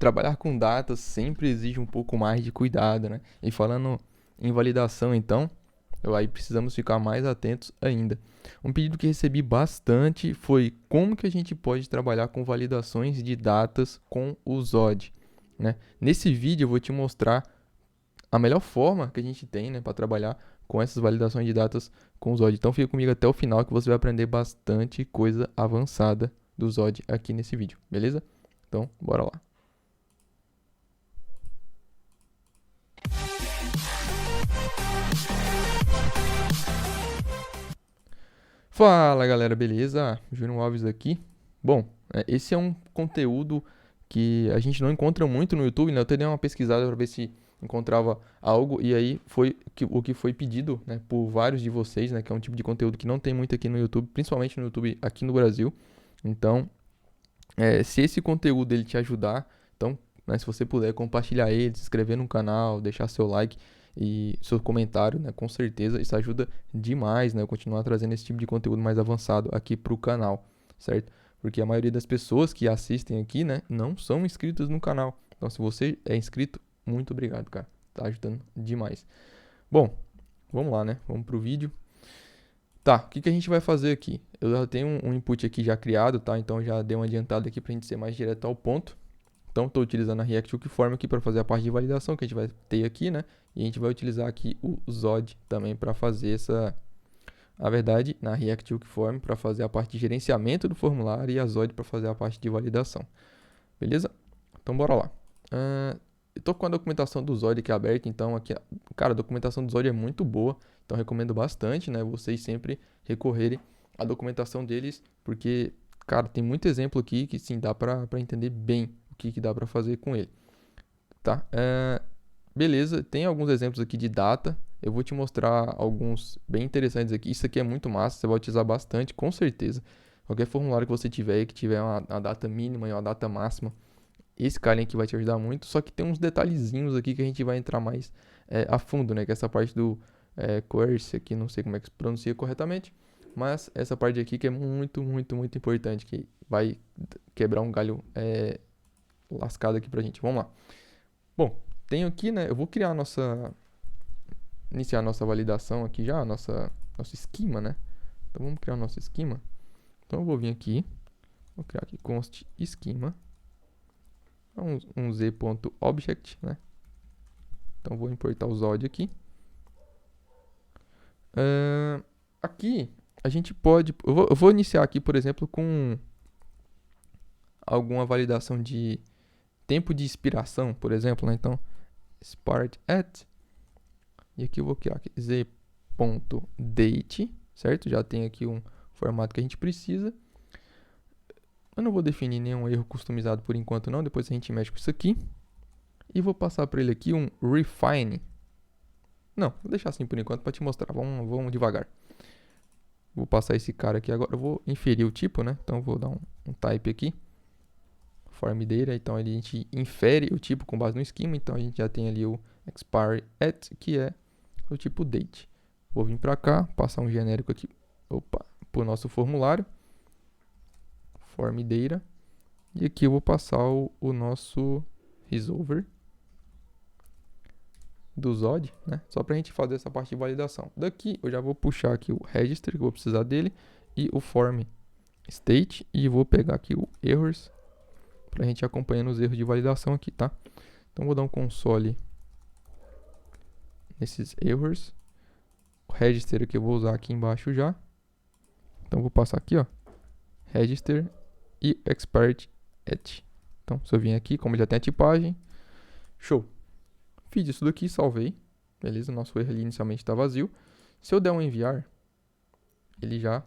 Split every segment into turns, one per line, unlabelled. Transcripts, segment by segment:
trabalhar com datas sempre exige um pouco mais de cuidado, né? E falando em validação, então, aí precisamos ficar mais atentos ainda. Um pedido que recebi bastante foi como que a gente pode trabalhar com validações de datas com o Zod, né? Nesse vídeo eu vou te mostrar a melhor forma que a gente tem, né, para trabalhar com essas validações de datas com o Zod. Então fica comigo até o final que você vai aprender bastante coisa avançada do Zod aqui nesse vídeo, beleza? Então, bora lá. Fala galera, beleza? Júnior Alves aqui. Bom, esse é um conteúdo que a gente não encontra muito no YouTube, né? Eu até dei uma pesquisada para ver se encontrava algo e aí foi o que foi pedido, né, por vários de vocês, né? Que é um tipo de conteúdo que não tem muito aqui no YouTube, principalmente no YouTube aqui no Brasil. Então, se esse conteúdo ele te ajudar, então, né, se você puder compartilhar ele, se inscrever no canal, deixar seu like e seu comentário, né, com certeza isso ajuda demais, né, eu continuar trazendo esse tipo de conteúdo mais avançado aqui pro canal, certo? Porque a maioria das pessoas que assistem aqui, né, não são inscritas no canal. Então, se você é inscrito, muito obrigado, cara. Tá ajudando demais. Bom, vamos lá, né? Vamos pro vídeo. Tá, o que a gente vai fazer aqui? Eu já tenho um input aqui já criado, tá? Então já dei uma adiantada aqui pra gente ser mais direto ao ponto. Então estou utilizando a React Hookform aqui para fazer a parte de validação que a gente vai ter aqui, né? E a gente vai utilizar aqui o Zod também para fazer na verdade, na React Hookform para fazer a parte de gerenciamento do formulário e a Zod para fazer a parte de validação. Beleza? Então bora lá. Eu tô com a documentação do Zod aqui aberta, então aqui, cara, a documentação do Zod é muito boa, então recomendo bastante, né, vocês sempre recorrerem à documentação deles, porque, cara, tem muito exemplo aqui que sim, dá pra entender bem o que dá pra fazer com ele, tá? Beleza, tem alguns exemplos aqui de data, eu vou te mostrar alguns bem interessantes aqui, isso aqui é muito massa, você vai utilizar bastante, com certeza, qualquer formulário que você tiver que tiver uma data mínima e uma data máxima, esse carinha aqui vai te ajudar muito, só que tem uns detalhezinhos aqui que a gente vai entrar mais a fundo, né? Que é essa parte do coerce aqui, não sei como é que se pronuncia corretamente, mas essa parte aqui que é muito, muito, muito importante, que vai quebrar um galho lascado aqui pra gente. Vamos lá. Bom, tenho aqui, né? Eu vou iniciar a nossa validação aqui já, nosso esquema, né? Então vamos criar o nosso esquema. Então eu vou vir aqui, vou criar aqui const esquema. Um z.object, né? Então vou importar o Zod aqui. Aqui a gente pode, eu vou iniciar aqui, por exemplo, com alguma validação de tempo de expiração, por exemplo, né? Então start at, e aqui eu vou criar aqui z.date, certo? Já tem aqui um formato que a gente precisa. Eu não vou definir nenhum erro customizado por enquanto não, depois a gente mexe com isso aqui. E vou passar para ele aqui um refine. Não, vou deixar assim por enquanto para te mostrar, vamos devagar. Vou passar esse cara aqui agora, eu vou inferir o tipo, né? Então vou dar um type aqui. Form data, então a gente infere o tipo com base no esquema, então a gente já tem ali o expire at, que é o tipo date. Vou vir para cá, passar um genérico aqui, para o nosso formulário. Form data. E aqui eu vou passar o nosso resolver do Zod, né? Só para a gente fazer essa parte de validação. Daqui eu já vou puxar aqui o register, que eu vou precisar dele, e o form state, e vou pegar aqui o errors, para a gente acompanhando os erros de validação aqui, tá? Então vou dar um console nesses errors. O register que eu vou usar aqui embaixo já. Então vou passar aqui, ó, register e expert at. Então se eu vim aqui, como já tem a tipagem, show. Fiz isso daqui, salvei. Beleza, nosso erro ali inicialmente está vazio. Se eu der um enviar, ele já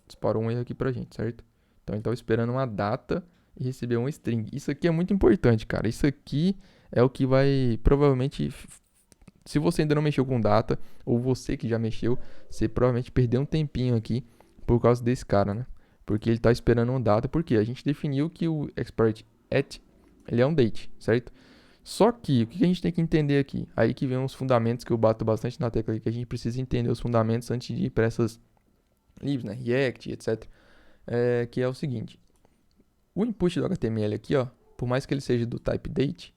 disparou um erro aqui pra gente, certo? Então ele estava esperando uma data e recebeu um string. Isso aqui é muito importante, cara. Isso aqui é o que vai, provavelmente, se você ainda não mexeu com data, ou você que já mexeu, você provavelmente perdeu um tempinho aqui por causa desse cara, né? Porque ele está esperando uma data, porque a gente definiu que o expert at, ele é um date, certo? Só que, o que a gente tem que entender aqui? Aí que vem os fundamentos que eu bato bastante na tecla aqui, que a gente precisa entender os fundamentos antes de ir para essas libs, né? React, etc. Que é o seguinte. O input do HTML aqui, ó, por mais que ele seja do type date,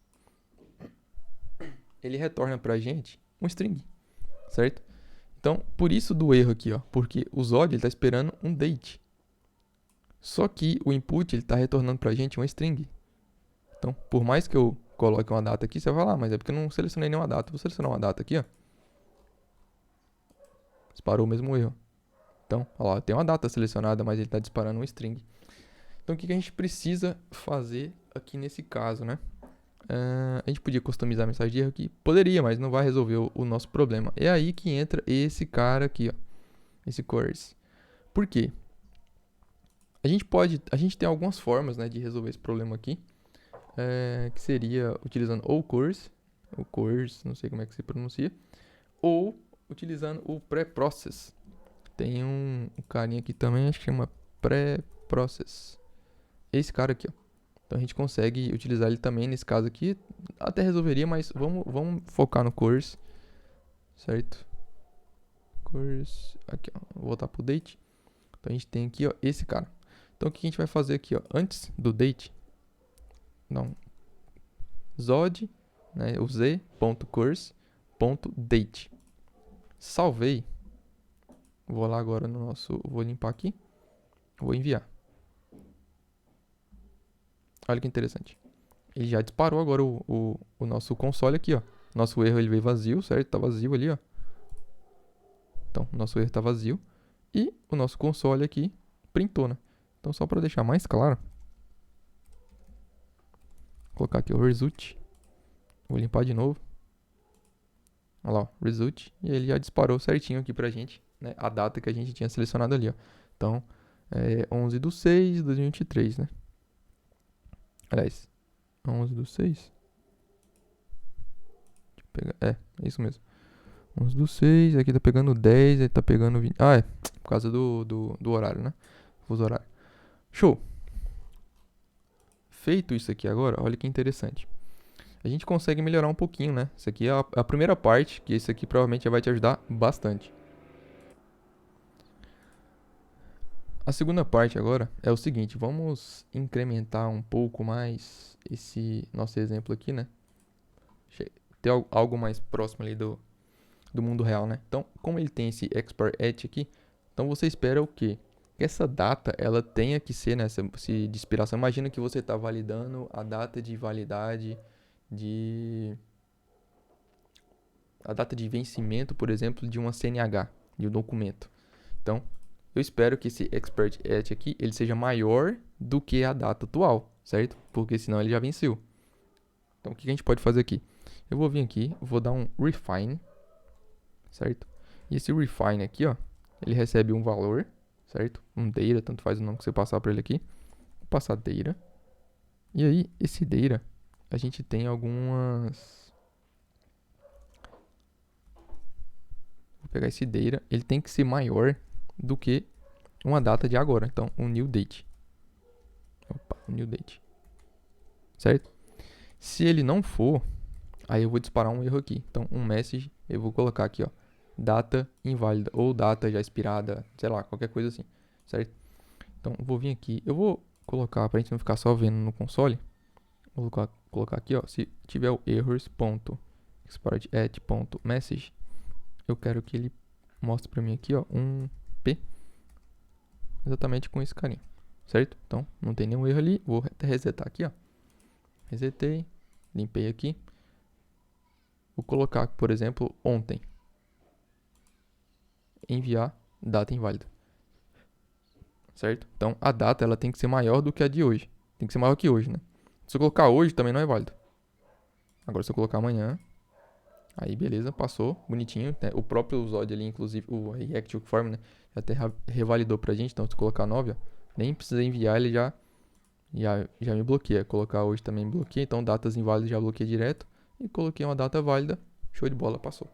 ele retorna pra gente um string, certo? Então, por isso do erro aqui, ó, porque o Zod ele tá esperando um date. Só que o input ele tá retornando pra gente uma string. Então, por mais que eu coloque uma data aqui, você vai falar, mas é porque eu não selecionei nenhuma data. Vou selecionar uma data aqui, ó. Disparou o mesmo erro. Então, olha lá, tem uma data selecionada, mas ele está disparando um string. Então, o que a gente precisa fazer aqui nesse caso, né? A gente podia customizar a mensagem de erro aqui? Poderia, mas não vai resolver o nosso problema. É aí que entra esse cara aqui, ó. Esse course. Por quê? A gente tem algumas formas, né, de resolver esse problema aqui. Que seria utilizando ou course, não sei como é que se pronuncia, ou utilizando o preprocess. Tem um carinha aqui também, acho que chama preprocess. Esse cara aqui, ó. Então a gente consegue utilizar ele também nesse caso aqui. Até resolveria, mas vamos focar no course, certo? Course, aqui ó, vou voltar pro date. Então a gente tem aqui ó, esse cara. Então o que a gente vai fazer aqui ó, antes do date, não, zod, né, o z.course.date. Salvei. Vou lá agora no nosso, vou limpar aqui, vou enviar. Olha que interessante. Ele já disparou agora o nosso console aqui, ó. Nosso erro ele veio vazio, certo? Tá vazio ali, ó. Então, nosso erro tá vazio. E o nosso console aqui printou, né? Então, só para deixar mais claro, vou colocar aqui o result. Vou limpar de novo. Olha lá, ó, result. E ele já disparou certinho aqui pra gente, né? A data que a gente tinha selecionado ali, ó. Então, 11/6/2023, né? Aliás, 11/6. Deixa eu pegar. É isso mesmo. 11/6, aqui tá pegando 10, aí tá pegando 20. Ah, é. Por causa do horário, né? Fuso horário. Show. Feito isso aqui agora, olha que interessante. A gente consegue melhorar um pouquinho, né? Isso aqui é a primeira parte, que isso aqui provavelmente já vai te ajudar bastante. A segunda parte agora é o seguinte, vamos incrementar um pouco mais esse nosso exemplo aqui, né? Ter algo mais próximo ali do mundo real, né? Então, como ele tem esse export at aqui, então você espera o quê? Que essa data, ela tenha que ser, né, se de inspiração. Imagina que você está validando a data de validade a data de vencimento, por exemplo, de uma CNH, de um documento. Então, eu espero que esse export at aqui, ele seja maior do que a data atual, certo? Porque senão ele já venceu. Então, o que a gente pode fazer aqui? Eu vou vir aqui, vou dar um refine, certo? E esse refine aqui, ó, ele recebe um valor, certo? Um data, tanto faz o nome que você passar para ele aqui. Vou passar data. E aí, esse data, a gente tem algumas... Vou pegar esse data, ele tem que ser maior do que uma data de agora. Então, um new date. Opa, um new date. Certo? Se ele não for, aí eu vou disparar um erro aqui. Então, um message, eu vou colocar aqui, ó, data inválida ou data já expirada, sei lá, qualquer coisa assim, certo? Então, eu vou vir aqui, eu vou colocar, pra gente não ficar só vendo no console, vou colocar aqui, ó, se tiver o errors.exportat.message, eu quero que ele mostre pra mim aqui, ó, um P, exatamente com esse carinha, certo? Então, não tem nenhum erro ali, vou até resetar aqui, ó, resetei, limpei aqui, vou colocar, por exemplo, ontem, enviar data inválida, certo? Então, a data ela tem que ser maior do que a de hoje, tem que ser maior que hoje, né? Se eu colocar hoje, também não é válido. Agora, se eu colocar amanhã, aí beleza, passou, bonitinho. Né? O próprio Zod ali, inclusive, o React Form, né? Já até revalidou pra gente. Então, se eu colocar 9, ó, nem precisa enviar, ele já me bloqueia. Colocar hoje também me bloqueia. Então, datas inválidas já bloqueia direto. E coloquei uma data válida, show de bola, passou.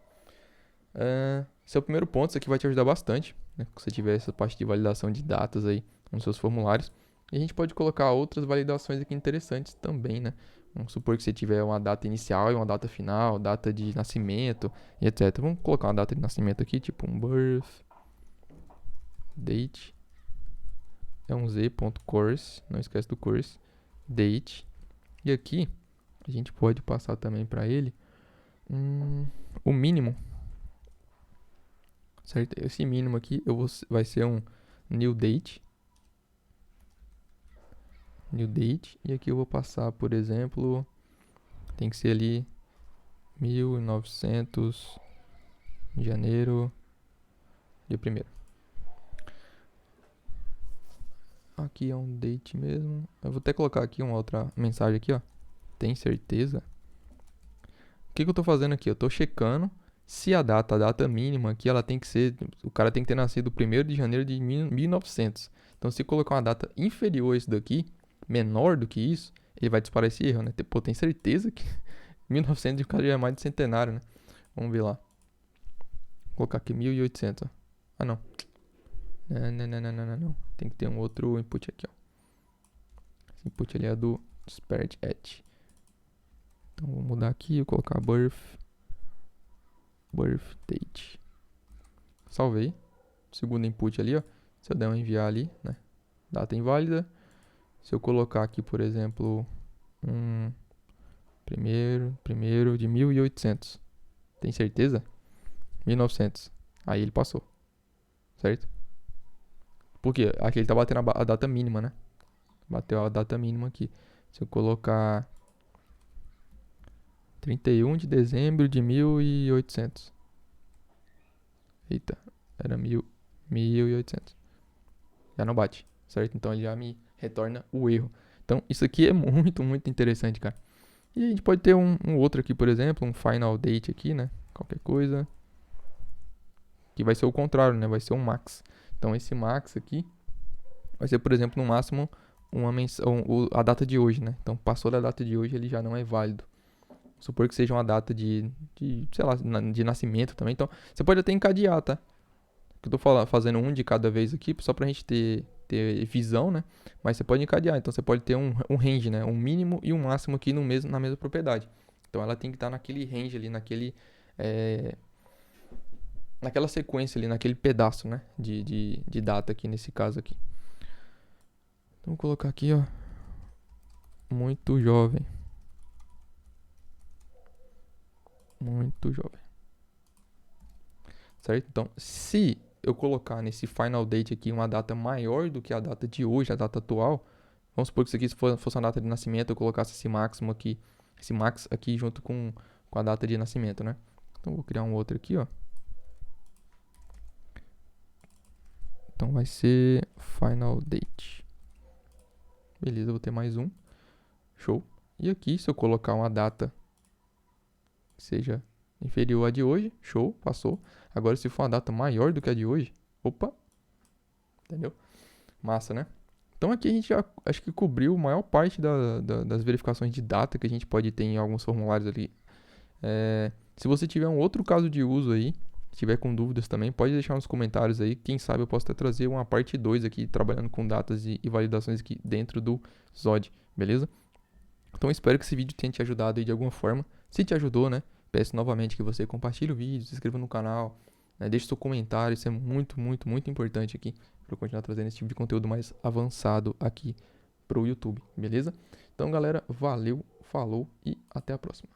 Esse é o primeiro ponto, isso aqui vai te ajudar bastante. Né? Se você tiver essa parte de validação de datas aí nos seus formulários. E a gente pode colocar outras validações aqui interessantes também, né? Vamos supor que você tiver uma data inicial e uma data final, data de nascimento e etc. Vamos colocar uma data de nascimento aqui, tipo um birth date. É um z.course, não esquece do course. Date. E aqui a gente pode passar também para ele o mínimo, certo? Esse mínimo aqui vai ser um new date. New date. E aqui eu vou passar, por exemplo, tem que ser ali 1900 de janeiro, dia 1º. Aqui é um date mesmo. Eu vou até colocar aqui uma outra mensagem aqui, ó. Tem certeza? O que eu tô fazendo aqui? Eu tô checando se a data mínima aqui, ela tem que ser... O cara tem que ter nascido 1º de janeiro de 1900. Então, se colocar uma data inferior a isso daqui, menor do que isso, ele vai disparar esse erro, né? Pô, tem certeza que 1900 o cara já é mais de centenário, né? Vamos ver lá. Vou colocar aqui 1800, ó. Ah, não. Não. Tem que ter um outro input aqui, ó. Esse input ali é do Spirit Edge. Então vou mudar aqui, vou colocar birth date. Salvei. Segundo input ali, ó. Se eu der um enviar ali, né? Data inválida. Se eu colocar aqui, por exemplo, primeiro de 1800. Tem certeza? 1900. Aí ele passou. Certo? Porque aqui ele tá batendo a data mínima, né? Bateu a data mínima aqui. Se eu colocar 31 de dezembro de 1800. Eita, era 1800. Já não bate, certo? Então ele já me retorna o erro. Então isso aqui é muito, muito interessante, cara. E a gente pode ter um outro aqui, por exemplo, um final date aqui, né? Qualquer coisa. Que vai ser o contrário, né? Vai ser um max. Então esse max aqui vai ser, por exemplo, no máximo a data de hoje, né? Então passou da data de hoje, ele já não é válido. Supor que seja uma data sei lá, de nascimento também. Então você pode até encadear, tá? Eu tô fazendo um de cada vez aqui, só pra gente ter visão, né? Mas você pode encadear. Então você pode ter um range, né? Um mínimo e um máximo aqui na mesma propriedade. Então ela tem que estar naquele range ali, naquela sequência ali, naquele pedaço, né? De data aqui, nesse caso aqui. Então vou colocar aqui, ó. Muito jovem. Muito jovem. Certo? Então, se eu colocar nesse final date aqui uma data maior do que a data de hoje, a data atual, vamos supor que isso aqui fosse uma data de nascimento, eu colocasse esse max aqui junto com a data de nascimento, né? Então vou criar um outro aqui, ó. Então vai ser final date. Beleza, vou ter mais um. Show. E aqui, se eu colocar uma data que seja inferior à de hoje, show, passou. Agora, se for uma data maior do que a de hoje, opa, entendeu? Massa, né? Então aqui a gente já acho que cobriu a maior parte das verificações de data que a gente pode ter em alguns formulários ali. Se você tiver um outro caso de uso aí, tiver com dúvidas também, pode deixar nos comentários aí. Quem sabe eu posso até trazer uma parte 2 aqui, trabalhando com datas e validações aqui dentro do Zod, beleza? Então espero que esse vídeo tenha te ajudado aí de alguma forma. Se te ajudou, né? Peço novamente que você compartilhe o vídeo, se inscreva no canal, né? Deixe seu comentário, isso é muito, muito, muito importante aqui para eu continuar trazendo esse tipo de conteúdo mais avançado aqui pro YouTube, beleza? Então, galera, valeu, falou e até a próxima.